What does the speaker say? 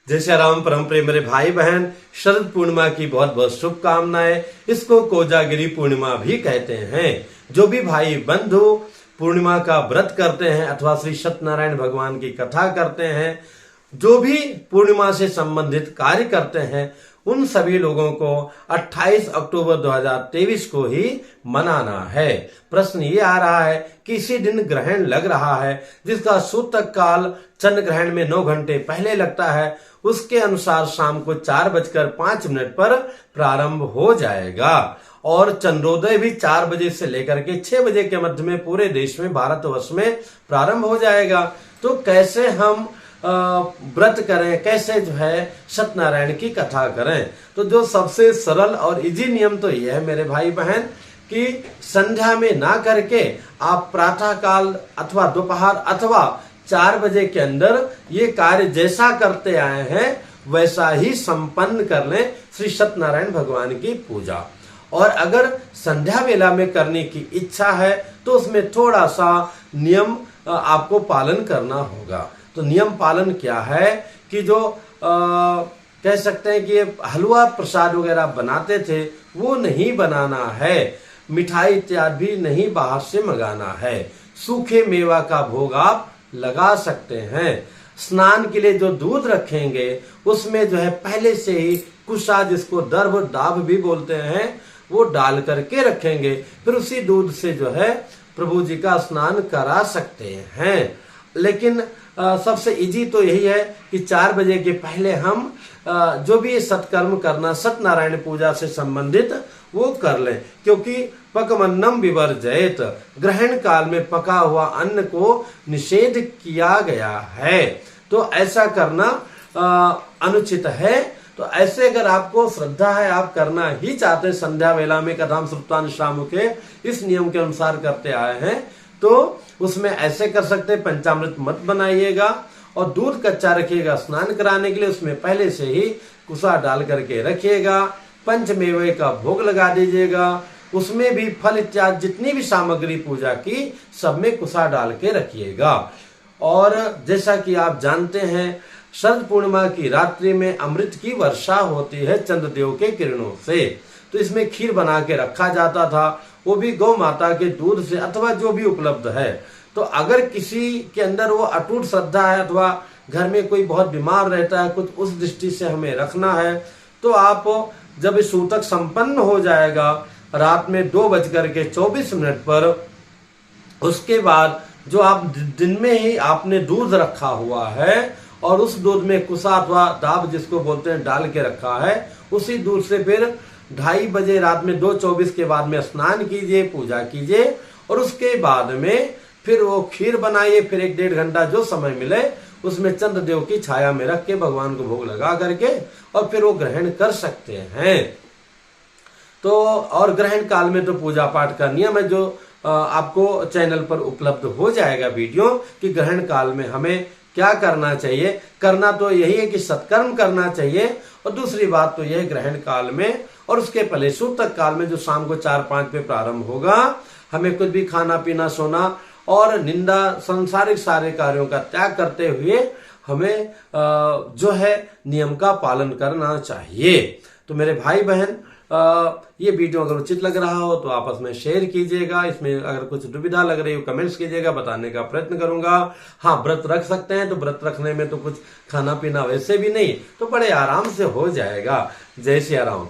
जय श्री राम। परम प्रिय मेरे भाई बहन, शरद पूर्णिमा की बहुत बहुत शुभकामनाएं। इसको कोजागिरी पूर्णिमा भी कहते हैं। जो भी भाई बंधु पूर्णिमा का व्रत करते हैं अथवा श्री सत्यनारायण भगवान की कथा करते हैं, जो भी पूर्णिमा से संबंधित कार्य करते हैं, उन सभी लोगों को 28 अक्टूबर 2023 को ही मनाना है। प्रश्न ये आ रहा है कि इसी दिन ग्रहण लग रहा है, जिसका सूतक काल चंद्र ग्रहण में 9 घंटे पहले लगता है। उसके अनुसार शाम को 4:05 पर प्रारंभ हो जाएगा और चंद्रोदय भी 4 बजे से लेकर के 6 बजे के मध्य में पूरे देश में, भारतवर्ष में प्रारंभ हो जाएगा। तो कैसे हम व्रत करें, कैसे जो है सत्यनारायण की कथा करें? तो जो सबसे सरल और इजी नियम तो यह है मेरे भाई बहन कि संध्या में ना करके आप प्रातः काल अथवा दोपहर अथवा 4 बजे के अंदर ये कार्य जैसा करते आए हैं वैसा ही संपन्न कर लें श्री सत्यनारायण भगवान की पूजा। और अगर संध्या वेला में करने की इच्छा है तो उसमें थोड़ा सा नियम आपको पालन करना होगा। तो नियम पालन क्या है कि जो कह सकते हैं कि हलवा प्रसाद वगैरह बनाते थे वो नहीं बनाना है, मिठाई इत्यादि भी नहीं बाहर से मंगाना है। सूखे मेवा का भोग आप लगा सकते हैं। स्नान के लिए जो दूध रखेंगे उसमें जो है पहले से ही कुशा, जिसको दर्भ दाभ भी बोलते हैं, वो डाल करके रखेंगे। फिर उसी दूध से जो है प्रभु जी का स्नान करा सकते हैं। लेकिन सबसे इजी तो यही है कि 4 बजे के पहले हम जो भी सत्कर्म करना सत्यनारायण पूजा से संबंधित वो कर लें, क्योंकि पकमन्नम विवर्जयेत, ग्रहण काल में पका हुआ अन्न को निषेध किया गया है। तो ऐसा करना अनुचित है। तो ऐसे अगर आपको श्रद्धा है, आप करना ही चाहते हैं संध्या वेला में कथाम श्रुतानुश्राम के इस नियम के अनुसार करते आए हैं, तो उसमें ऐसे कर सकते हैं। पंचामृत मत बनाइएगा और दूध कच्चा रखिएगा स्नान कराने के लिए, उसमें पहले से ही कुसा डाल करके रखिएगा। पंचमेवे का भोग लगा दीजिएगा, उसमें भी फल इत्यादि जितनी भी सामग्री पूजा की सब में कुसा डाल के रखिएगा। और जैसा कि आप जानते हैं शरद पूर्णिमा की रात्रि में अमृत की वर्षा होती है चंद्रदेव के किरणों से। तो इसमें खीर बना के रखा जाता था, वो भी गौ माता के दूध से अथवा जो भी उपलब्ध है। तो अगर किसी के अंदर वो अटूट श्रद्धा है अथवा घर में कोई बहुत बीमार रहता है, कुछ उस दृष्टि से हमें रखना है, तो आप जब सूतक संपन्न हो जाएगा रात में 2:24 पर, उसके बाद जो आप दिन में ही आपने दूध रखा हुआ है और उस दूध में कुसा अथवा दाब जिसको बोलते हैं डाल के रखा है, उसी दूध से फिर 2:30 बजे रात में 2:24 के बाद में स्नान कीजिए, पूजा कीजिए और उसके बाद में फिर वो खीर बनाइए। फिर 1-1.5 घंटा जो समय मिले उसमें चंद्रदेव की छाया में रख के भगवान को भोग लगा करके और फिर वो ग्रहण कर सकते हैं। तो और ग्रहण काल में तो पूजा पाठ का नियम है, जो आपको चैनल पर उपलब्ध हो जाएगा वीडियो कि ग्रहण काल में हमें क्या करना चाहिए। करना तो यही है कि सत्कर्म करना चाहिए, और दूसरी बात तो यह ग्रहण काल में और उसके पहले सूतक काल में जो शाम को 4-5 पे प्रारंभ होगा, हमें कुछ भी खाना पीना सोना और निंदा संसारिक सारे कार्यों का त्याग करते हुए हमें जो है नियम का पालन करना चाहिए। तो मेरे भाई बहन, ये वीडियो अगर उचित लग रहा हो तो आपस में शेयर कीजिएगा। इसमें अगर कुछ दुविधा लग रही हो कमेंट्स कीजिएगा, बताने का प्रयत्न करूंगा। हाँ, व्रत रख सकते हैं, तो व्रत रखने में तो कुछ खाना पीना वैसे भी नहीं, तो बड़े आराम से हो जाएगा। जय श्री राम।